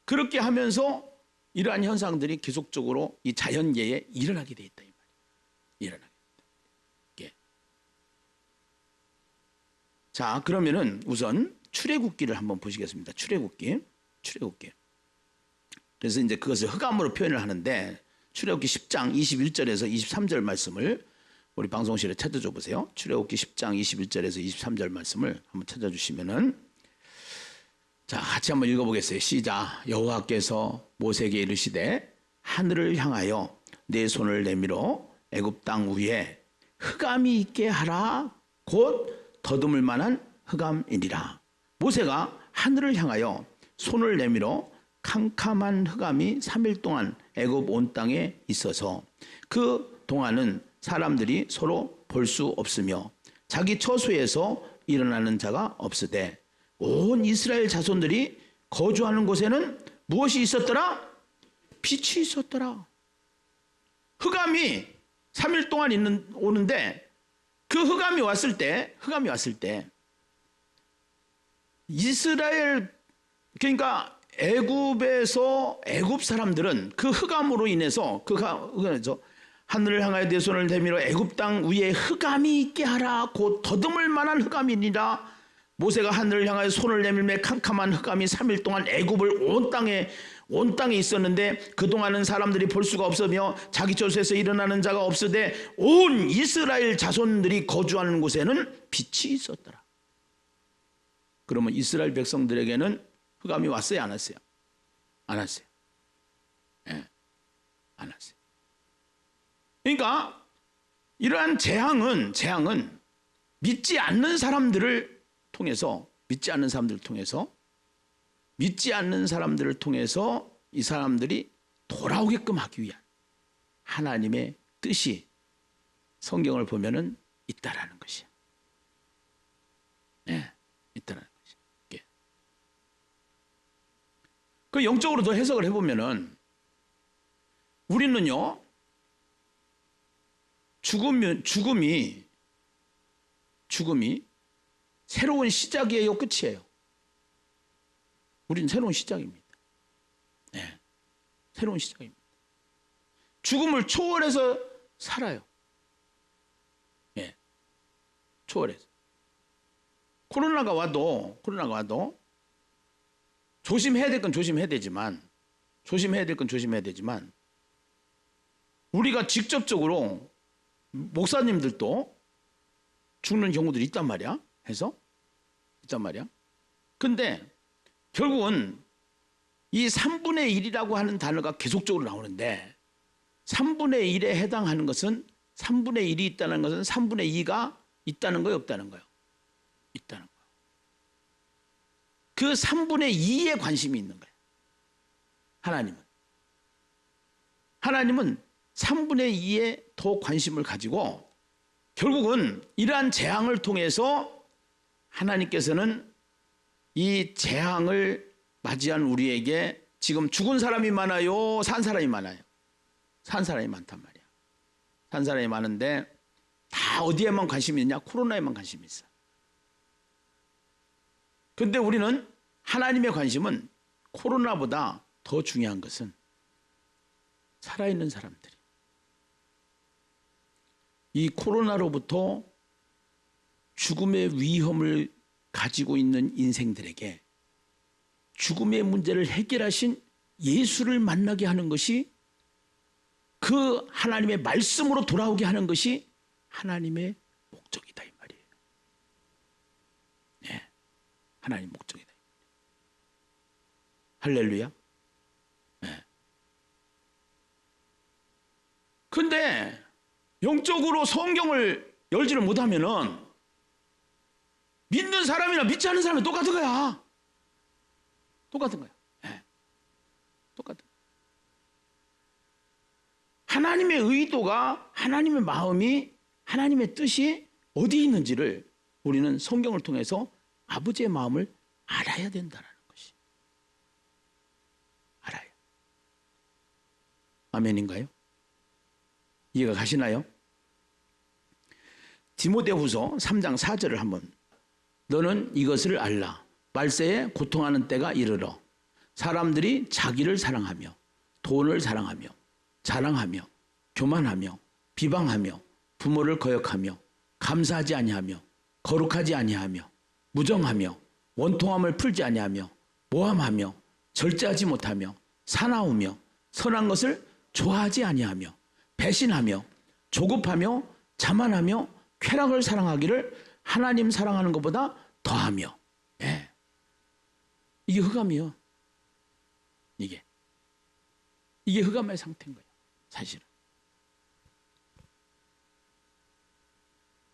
그렇게 하면서 이러한 현상들이 계속적으로 이 자연계에 일어나게 돼 있다 이 말이에요. 일어나게 돼 있다. 예. 자, 그러면은 우선 출애굽기를 한번 보시겠습니다. 출애굽기. 그래서 이제 그것을 흑암으로 표현을 하는데, 출애굽기 10장 21절에서 23절 말씀을 우리 방송실에 찾아줘 보세요. 출애굽기 10장 21절에서 23절 말씀을 한번 찾아주시면은, 자, 같이 한번 읽어보겠어요. 시작. 여호와께서 모세에게 이르시되 하늘을 향하여 내 손을 내밀어 애굽 땅 위에 흑암이 있게 하라. 곧 더듬을 만한 흑암이니라. 모세가 하늘을 향하여 손을 내밀어 캄캄한 흑암이 3일 동안 애굽 온 땅에 있어서 그 동안은 사람들이 서로 볼 수 없으며 자기 처소에서 일어나는 자가 없으되 온 이스라엘 자손들이 거주하는 곳에는 무엇이 있었더라? 빛이 있었더라. 흑암이 3일 동안 오는데 그 흑암이 왔을 때 이스라엘, 그러니까 애굽에서 애굽 사람들은 그 흑암으로 인해서 하늘을 향하여 내 손을 내밀어 애굽 땅 위에 흑암이 있게 하라. 곧 더듬을 만한 흑암이니라. 모세가 하늘을 향하여 손을 내밀매 캄캄한 흑암이 3일 동안 애굽을 온 땅에 있었는데 그동안은 사람들이 볼 수가 없으며 자기 처소에서 일어나는 자가 없으되 온 이스라엘 자손들이 거주하는 곳에는 빛이 있었더라. 그러면 이스라엘 백성들에게는 흑암이 왔어요, 안 왔어요? 안 왔어요. 예, 안 왔어요. 그러니까 이러한 재앙은 믿지 않는 사람들을 통해서 이 사람들이 돌아오게끔 하기 위한 하나님의 뜻이 성경을 보면은 있다라는 것이야. 네, 있다라는 것이야. 예. 그 영적으로 더 해석을 해보면은 우리는요 죽음이 새로운 시작이에요, 끝이에요? 우리는 새로운 시작입니다. 네, 새로운 시작입니다. 죽음을 초월해서 살아요. 네, 초월해서. 코로나가 와도 조심해야 될 건 조심해야 되지만 우리가 직접적으로 목사님들도 죽는 경우들이 있단 말이야. 근데 결국은 이 3분의 1이라고 하는 단어가 계속적으로 나오는데 3분의 1에 해당하는 것은 3분의 1이 있다는 것은 3분의 2가 있다는 거예요, 없다는 거예요? 있다는 거예요. 그 3분의 2에 관심이 있는 거예요. 하나님은 3분의 2에 더 관심을 가지고 결국은 이러한 재앙을 통해서 하나님께서는 이 재앙을 맞이한 우리에게 지금 죽은 사람이 많아요, 산 사람이 많아요? 산 사람이 많단 말이야. 산 사람이 많은데 다 어디에만 관심이 있냐? 코로나에만 관심이 있어. 그런데 우리는 하나님의 관심은 코로나보다 더 중요한 것은 살아있는 사람들이 이 코로나로부터 죽음의 위험을 가지고 있는 인생들에게 죽음의 문제를 해결하신 예수를 만나게 하는 것이 그 하나님의 말씀으로 돌아오게 하는 것이 하나님의 목적이다 이 말이에요. 네, 하나님 목적이다. 할렐루야. 네. 근데 영적으로 성경을 열지를 못하면은 믿는 사람이나 믿지 않는 사람이 똑같은 거야. 네. 똑같은 거야. 하나님의 의도가, 하나님의 마음이, 하나님의 뜻이 어디 있는지를 우리는 성경을 통해서 아버지의 마음을 알아야 된다는 것이. 알아요. 아멘인가요? 이해가 가시나요? 디모데후서 3장 4절을 한번. 너는 이것을 알라. 말세에 고통하는 때가 이르러 사람들이 자기를 사랑하며 돈을 사랑하며 자랑하며 교만하며 비방하며 부모를 거역하며 감사하지 아니하며 거룩하지 아니하며 무정하며 원통함을 풀지 아니하며 모함하며 절제하지 못하며 사나우며 선한 것을 좋아하지 아니하며 배신하며 조급하며 자만하며 쾌락을 사랑하기를 하나님 사랑하는 것보다 더하며. 예. 이게 흑암이요. 이게 흑암의 상태인 거예요. 사실은.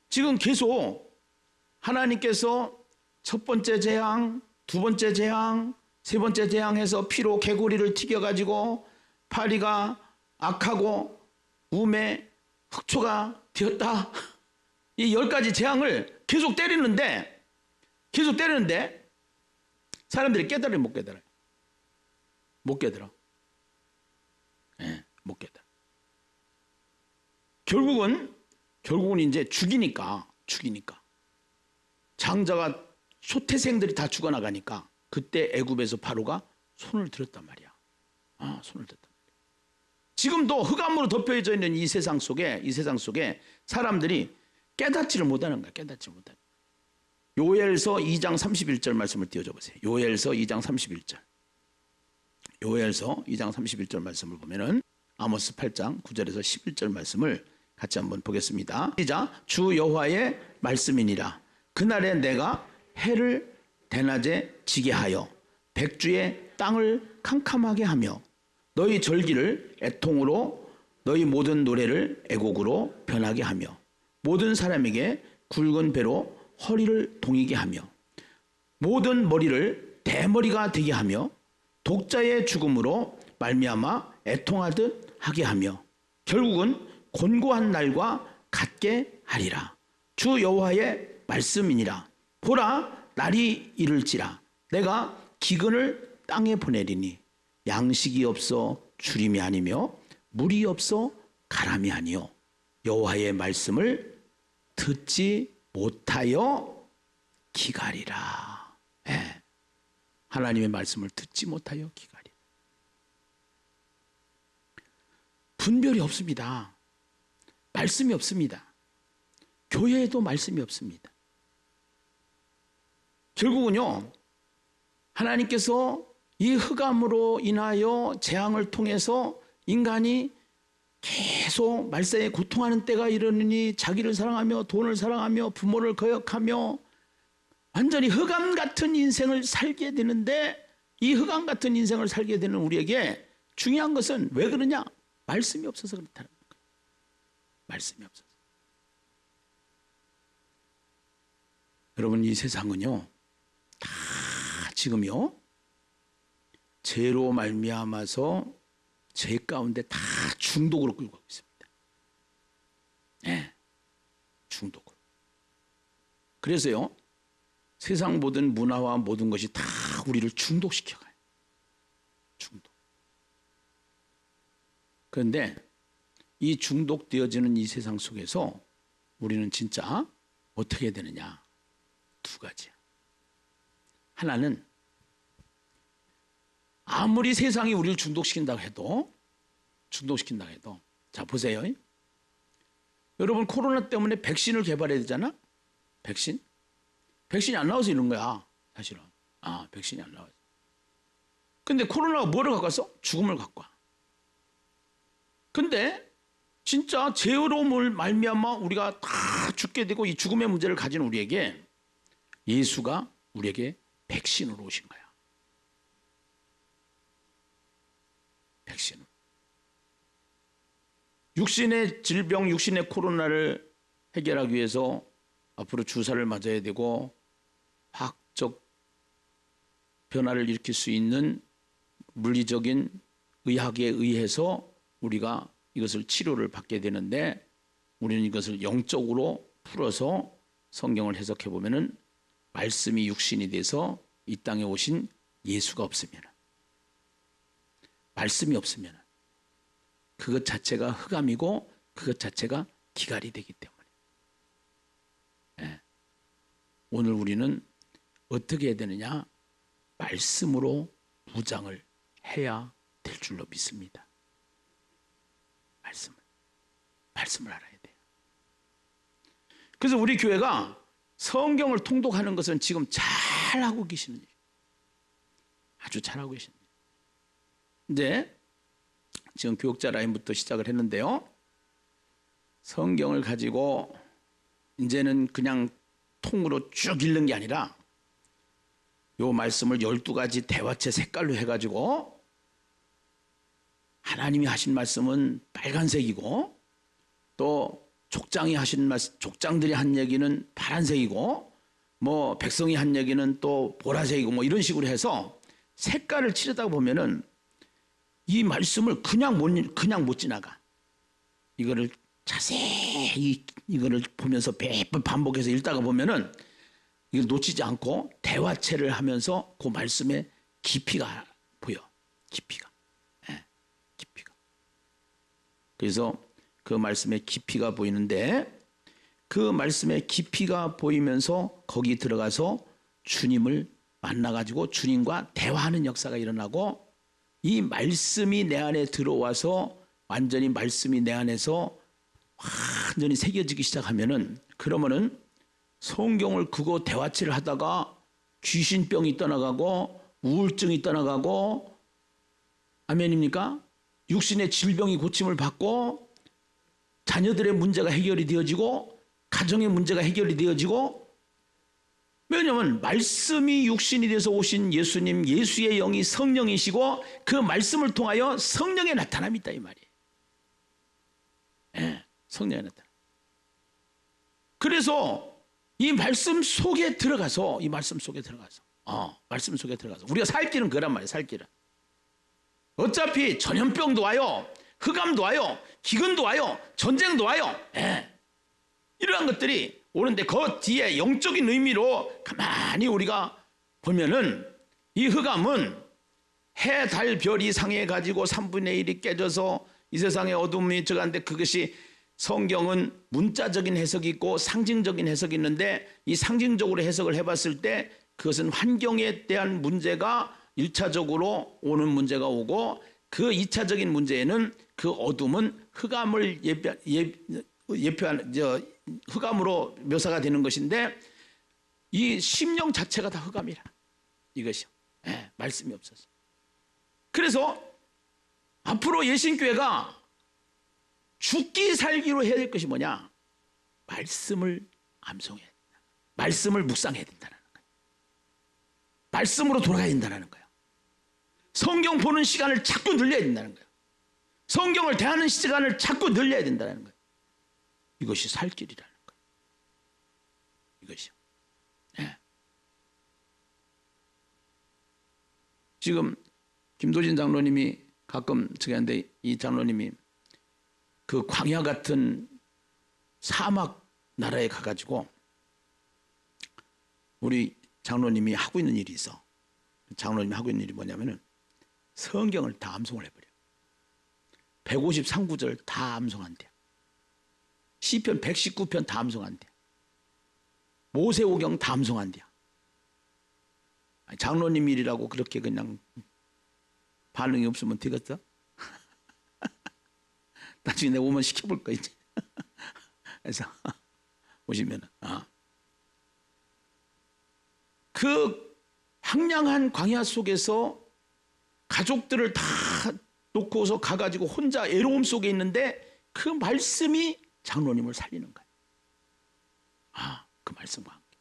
지금 계속 하나님께서 첫 번째 재앙, 두 번째 재앙, 세 번째 재앙해서 피로 개구리를 튀겨가지고 파리가 악하고 우매 흑초가 되었다. 이 10가지 재앙을 계속 때리는데 사람들이 깨달아요, 못 깨달아요? 못 깨달아. 예, 못 깨달아. 결국은 이제 죽이니까 장자가 초태생들이 다 죽어나가니까 그때 애굽에서 바로가 손을 들었단 말이야. 손을 들었단 말이야. 지금도 흑암으로 덮여져 있는 이 세상 속에 사람들이 깨닫지를 못하는 거야. 요엘서 2장 31절 말씀을 띄워줘 보세요. 요엘서 2장 31절. 요엘서 2장 31절 말씀을 보면은 아모스 8장 9절에서 11절 말씀을 같이 한번 보겠습니다. 시작. 주 여호와의 말씀이니라. 그날에 내가 해를 대낮에 지게 하여 백주의 땅을 캄캄하게 하며 너희 절기를 애통으로 너희 모든 노래를 애곡으로 변하게 하며 모든 사람에게 굵은 배로 허리를 동이게 하며 모든 머리를 대머리가 되게 하며 독자의 죽음으로 말미암아 애통하듯 하게 하며 결국은 곤고한 날과 같게 하리라. 주 여호와의 말씀이니라. 보라, 날이 이를지라. 내가 기근을 땅에 보내리니 양식이 없어 주림이 아니며 물이 없어 가람이 아니요 여호와의 말씀을 듣지 못하여 기갈이라. 네. 하나님의 말씀을 듣지 못하여 기갈이라. 분별이 없습니다. 말씀이 없습니다. 교회에도 말씀이 없습니다. 결국은요, 하나님께서 이 흑암으로 인하여 재앙을 통해서 인간이 계속 말세에 고통하는 때가 이르느니 자기를 사랑하며 돈을 사랑하며 부모를 거역하며 완전히 흑암 같은 인생을 살게 되는데, 이 흑암 같은 인생을 살게 되는 우리에게 중요한 것은 왜 그러냐? 말씀이 없어서 그렇다는 거예요. 말씀이 없어서. 여러분, 이 세상은요 다 지금요 죄로 말미암아서 죄 가운데 다 중독으로 끌고 가고 있습니다. 네, 중독으로. 그래서요 세상 모든 문화와 모든 것이 다 우리를 중독시켜가요. 중독. 그런데 이 중독되어지는 이 세상 속에서 우리는 진짜 어떻게 해야 되느냐? 두 가지야. 하나는 아무리 세상이 우리를 중독시킨다고 해도 자 보세요. 여러분, 코로나 때문에 백신을 개발해야 되잖아. 백신이 안 나와서 이런 거야. 사실은 백신이 안 나와서. 근데 코로나가 뭐를 갖고 왔어? 죽음을 갖고 와. 근데 진짜 죄로움을 말미암아 우리가 다 죽게 되고 이 죽음의 문제를 가진 우리에게 예수가 우리에게 백신으로 오신 거야. 백신으로. 육신의 질병, 육신의 코로나를 해결하기 위해서 앞으로 주사를 맞아야 되고 화학적 변화를 일으킬 수 있는 물리적인 의학에 의해서 우리가 이것을 치료를 받게 되는데, 우리는 이것을 영적으로 풀어서 성경을 해석해 보면은 말씀이 육신이 돼서 이 땅에 오신 예수가 없으면, 말씀이 없으면 그것 자체가 흑암이고 그것 자체가 기갈이 되기 때문에 오늘 우리는 어떻게 해야 되느냐? 말씀으로 무장을 해야 될 줄로 믿습니다. 말씀을 알아야 돼요. 그래서 우리 교회가 성경을 통독하는 것은 지금 잘하고 계시는 일이에요. 아주 잘하고 계시는 일이에요. 이제 지금 교육자 라인부터 시작을 했는데요. 성경을 가지고 이제는 그냥 통으로 쭉 읽는 게 아니라 요 말씀을 12가지 대화체 색깔로 해가지고 하나님이 하신 말씀은 빨간색이고 또 족장이 하신 말씀, 족장들이 한 얘기는 파란색이고 뭐 백성이 한 얘기는 또 보라색이고 뭐 이런 식으로 해서 색깔을 칠하다 보면은 이 말씀을 그냥 못 지나가. 이거를 자세히 이거를 보면서 매번 반복해서 읽다가 보면은 이걸 놓치지 않고 대화체를 하면서 그 말씀의 깊이가 보여. 깊이가. 그래서 그 말씀의 깊이가 보이는데, 그 말씀의 깊이가 보이면서 거기 들어가서 주님을 만나가지고 주님과 대화하는 역사가 일어나고, 이 말씀이 내 안에 들어와서 완전히 말씀이 내 안에서 완전히 새겨지기 시작하면은, 그러면은 성경을 그거 대화체를 하다가 귀신병이 떠나가고 우울증이 떠나가고, 아멘입니까? 육신의 질병이 고침을 받고 자녀들의 문제가 해결이 되어지고 가정의 문제가 해결이 되어지고, 왜냐하면 말씀이 육신이 돼서 오신 예수님, 예수의 영이 성령이시고 그 말씀을 통하여 성령의 나타남이 있다 이 말이에요. 네, 성령의 나타남. 그래서 이 말씀 속에 들어가서 말씀 속에 들어가서 우리가 살 길은 그란 말이에요. 살 길은 어차피 전염병도 와요, 흑암도 와요, 기근도 와요, 전쟁도 와요. 이러한 것들이 오는데 그 뒤에 영적인 의미로 가만히 우리가 보면은 이 흑암은 해, 달, 별이 상해 가지고 3분의 1이 깨져서 이 세상에 어둠이 들어가는데, 그것이 성경은 문자적인 해석이 있고 상징적인 해석이 있는데, 이 상징적으로 해석을 해봤을 때 그것은 환경에 대한 문제가 1차적으로 오는 문제가 오고, 그 2차적인 문제에는 그 어둠은 흑암을 예표하는 흑암으로 묘사가 되는 것인데, 이 심령 자체가 다 흑암이라 이것이요. 말씀이 없어서. 그래서 앞으로 예신교회가 죽기 살기로 해야 될 것이 뭐냐? 말씀을 암송해야 된다. 말씀을 묵상해야 된다는 거예요. 말씀으로 돌아가야 된다는 거예요. 성경 보는 시간을 자꾸 늘려야 된다는 거예요. 성경을 대하는 시간을 자꾸 늘려야 된다는 거예요. 이것이 살 길이라는 거예요. 이것이요. 네. 지금 김도진 장로님이 가끔 저기 하는데, 이 장로님이 그 광야 같은 사막 나라에 가가지고 우리 장로님이 하고 있는 일이 있어. 장로님이 하고 있는 일이 뭐냐면은 성경을 다 암송을 해버려. 153구절 다 암송한대. 시편 119편 다 암송한대. 모세오경 다 암송한대. 장로님 일이라고 그렇게 그냥 반응이 없으면 되겠어? 나중에 내가 오면 시켜볼 거야 이제. 그래서 보시면은 그 황량한 광야 속에서 가족들을 다 놓고서 가가지고 혼자 애로움 속에 있는데 그 말씀이 장로님을 살리는 거예요. 그 말씀과 함께.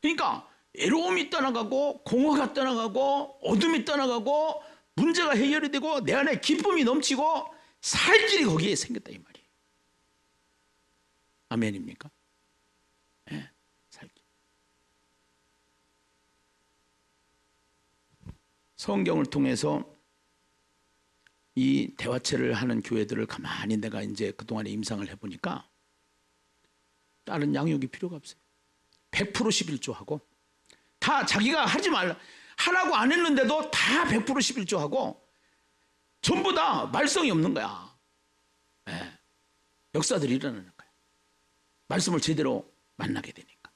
그러니까 애로움이 떠나가고 공허가 떠나가고 어둠이 떠나가고 문제가 해결이 되고 내 안에 기쁨이 넘치고 살 길이 거기에 생겼다 이 말이에요. 아멘입니까? 네, 살 길. 성경을 통해서 이 대화체를 하는 교회들을 가만히 내가 이제 그동안에 임상을 해보니까 다른 양육이 필요가 없어요. 100% 11조하고 다 자기가 하지 말라 하라고 안 했는데도 다 100% 11조하고 전부 다 말썽이 없는 거야. 네. 역사들이 일어나는 거야. 말씀을 제대로 만나게 되니까.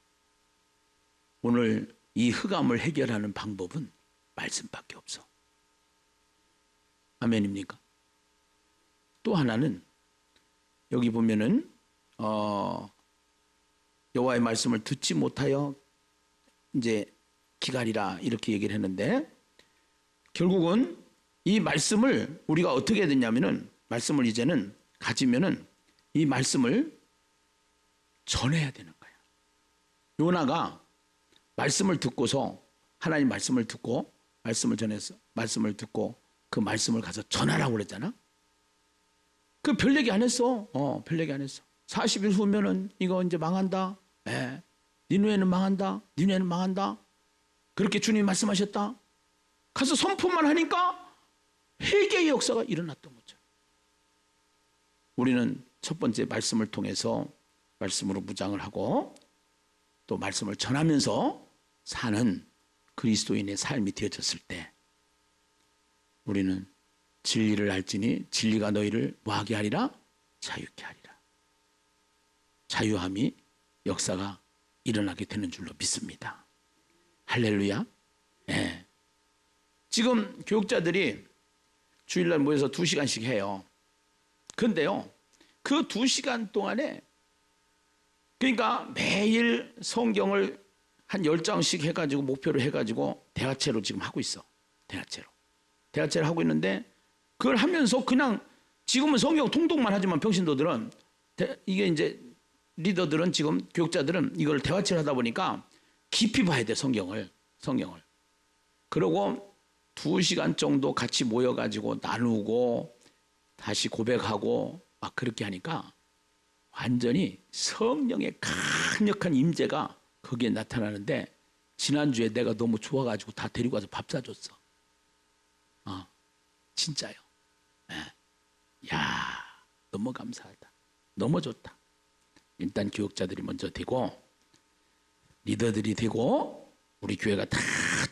오늘 이 흑암을 해결하는 방법은 말씀밖에 없어. 아멘입니까? 또 하나는 여기 보면은 여호와의 말씀을 듣지 못하여 이제 기갈이라 이렇게 얘기를 했는데, 결국은 이 말씀을 우리가 어떻게 해야 되냐면은 말씀을 이제는 가지면은 이 말씀을 전해야 되는 거야. 요나가 말씀을 듣고서 하나님 말씀을 듣고 말씀을 전해서 말씀을 듣고 그 말씀을 가서 전하라고 그랬잖아. 그 별 얘기 안 했어. 별 얘기 안 했어. 40일 후면은 이거 이제 망한다. 니누에는 망한다. 니누에는 망한다. 그렇게 주님이 말씀하셨다. 가서 선포만 하니까 회개의 역사가 일어났던 거죠. 우리는 첫 번째 말씀을 통해서 말씀으로 무장을 하고 또 말씀을 전하면서 사는 그리스도인의 삶이 되어졌을 때 우리는 진리를 알지니 진리가 너희를 뭐하게 하리라? 자유케 하리라. 자유함이 역사가 일어나게 되는 줄로 믿습니다. 할렐루야. 네. 지금 교육자들이 주일날 모여서 2시간씩 해요. 그런데요, 그 2시간 동안에 그러니까 매일 성경을 한 10장씩 해가지고 목표로 해가지고 대화체로 지금 하고 있어. 대화체를 하고 있는데 그걸 하면서 그냥 지금은 성경 통독만 하지만 병신도들은 이게 이제 리더들은 지금 교육자들은 이걸 대화체를 하다 보니까 깊이 봐야 돼. 성경을. 그리고 2시간 정도 같이 모여가지고 나누고 다시 고백하고 막 그렇게 하니까 완전히 성령의 강력한 임재가 거기에 나타나는데 지난주에 내가 너무 좋아가지고 다 데리고 와서 밥 사줬어. 진짜요. 네. 야, 너무 감사하다. 너무 좋다. 일단 교육자들이 먼저 되고 리더들이 되고 우리 교회가 다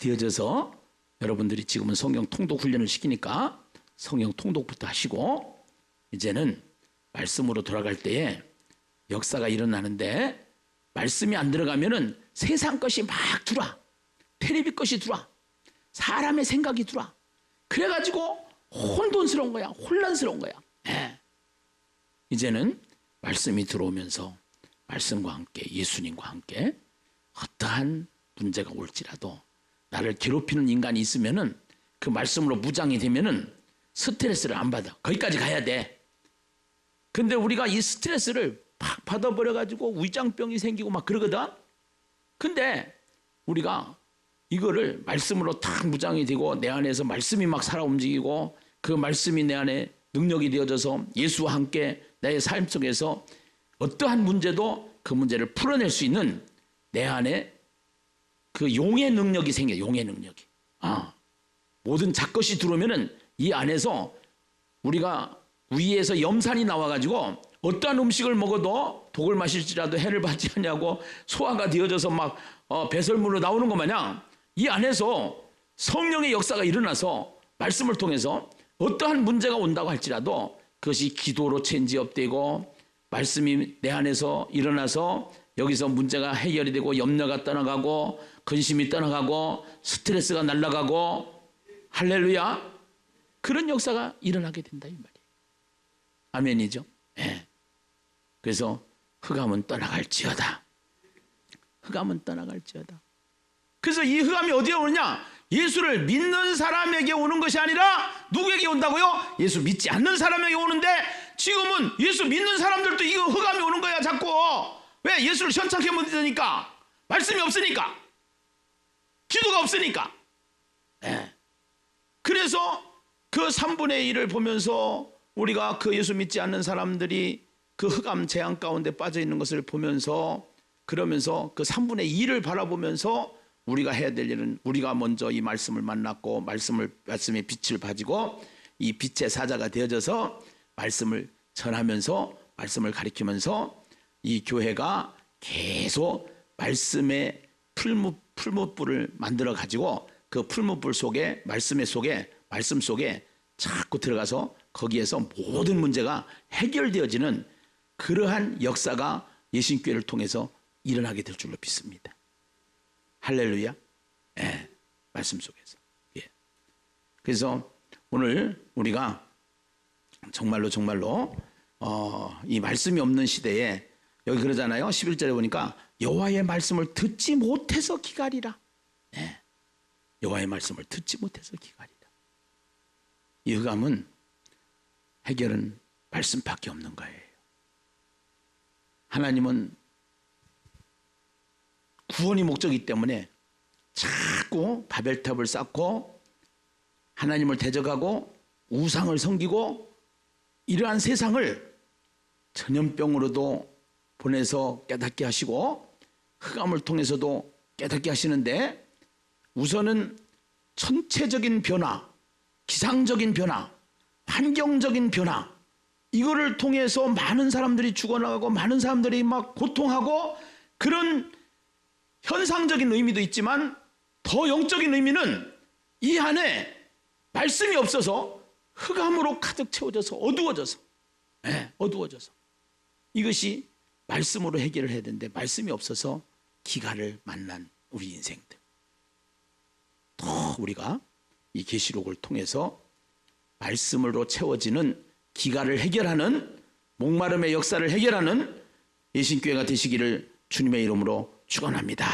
되어져서 여러분들이 지금은 성경 통독 훈련을 시키니까 성경 통독부터 하시고 이제는 말씀으로 돌아갈 때에 역사가 일어나는데 말씀이 안 들어가면은 세상 것이 막 들어와. 텔레비 것이 들어와. 사람의 생각이 들어와. 그래가지고 혼돈스러운 거야. 혼란스러운 거야. 네. 이제는 말씀이 들어오면서 말씀과 함께 예수님과 함께 어떠한 문제가 올지라도 나를 괴롭히는 인간이 있으면은 그 말씀으로 무장이 되면은 스트레스를 안 받아. 거기까지 가야 돼. 근데 우리가 이 스트레스를 팍 받아버려가지고 위장병이 생기고 막 그러거든. 근데 우리가 이거를 말씀으로 탁 무장이 되고 내 안에서 말씀이 막 살아 움직이고 그 말씀이 내 안에 능력이 되어져서 예수와 함께 나의 삶 속에서 어떠한 문제도 그 문제를 풀어낼 수 있는 내 안에 그 용의 능력이 생겨요. 용의 능력이. 모든 작것이 들어오면은 이 안에서 우리가 위에서 염산이 나와가지고 어떠한 음식을 먹어도 독을 마실지라도 해를 받지 않냐고 소화가 되어져서 막 배설물로 나오는 것 마냥 이 안에서 성령의 역사가 일어나서 말씀을 통해서 어떠한 문제가 온다고 할지라도 그것이 기도로 체인지업되고 말씀이 내 안에서 일어나서 여기서 문제가 해결이 되고 염려가 떠나가고 근심이 떠나가고 스트레스가 날아가고 할렐루야. 그런 역사가 일어나게 된다 이 말이에요. 아멘이죠. 네. 그래서 흑암은 떠나갈지어다. 흑암은 떠나갈지어다. 그래서 이 흑암이 어디에 오느냐? 예수를 믿는 사람에게 오는 것이 아니라 누구에게 온다고요? 예수 믿지 않는 사람에게 오는데 지금은 예수 믿는 사람들도 이거 흑암이 오는 거야 자꾸. 왜? 예수를 현창해 못 믿으니까. 말씀이 없으니까. 기도가 없으니까. 네. 그래서 그 3분의 1을 보면서 우리가 그 예수 믿지 않는 사람들이 그 흑암 재앙 가운데 빠져 있는 것을 보면서 그러면서 그 3분의 2를 바라보면서 우리가 해야 될 일은 우리가 먼저 이 말씀을 만났고 말씀의 빛을 가지고 이 빛의 사자가 되어져서 말씀을 전하면서 말씀을 가리키면서 이 교회가 계속 말씀의 풀무불을 만들어 가지고 그 풀무불 속에 말씀 속에 자꾸 들어가서 거기에서 모든 문제가 해결되어지는 그러한 역사가 예신교회를 통해서 일어나게 될 줄로 믿습니다. 할렐루야. 예, 말씀 속에서. 예. 그래서 오늘 우리가 정말로 이 말씀이 없는 시대에 여기 그러잖아요. 11절에 보니까 여호와의 말씀을 듣지 못해서 기갈이라. 예. 여호와의 말씀을 듣지 못해서 기갈이라. 이 흑암은 해결은 말씀밖에 없는 거예요. 하나님은 구원이 목적이기 때문에 자꾸 바벨탑을 쌓고 하나님을 대적하고 우상을 섬기고 이러한 세상을 전염병으로도 보내서 깨닫게 하시고 흑암을 통해서도 깨닫게 하시는데 우선은 전체적인 변화, 기상적인 변화, 환경적인 변화 이거를 통해서 많은 사람들이 죽어나가고 많은 사람들이 막 고통하고 그런 현상적인 의미도 있지만 더 영적인 의미는 이 안에 말씀이 없어서 흑암으로 가득 채워져서 어두워져서 어두워져서 이것이 말씀으로 해결을 해야 되는데 말씀이 없어서 기갈을 만난 우리 인생들 더 우리가 이 계시록을 통해서 말씀으로 채워지는 기갈을 해결하는 목마름의 역사를 해결하는 예신교회가 되시기를 주님의 이름으로 축원합니다.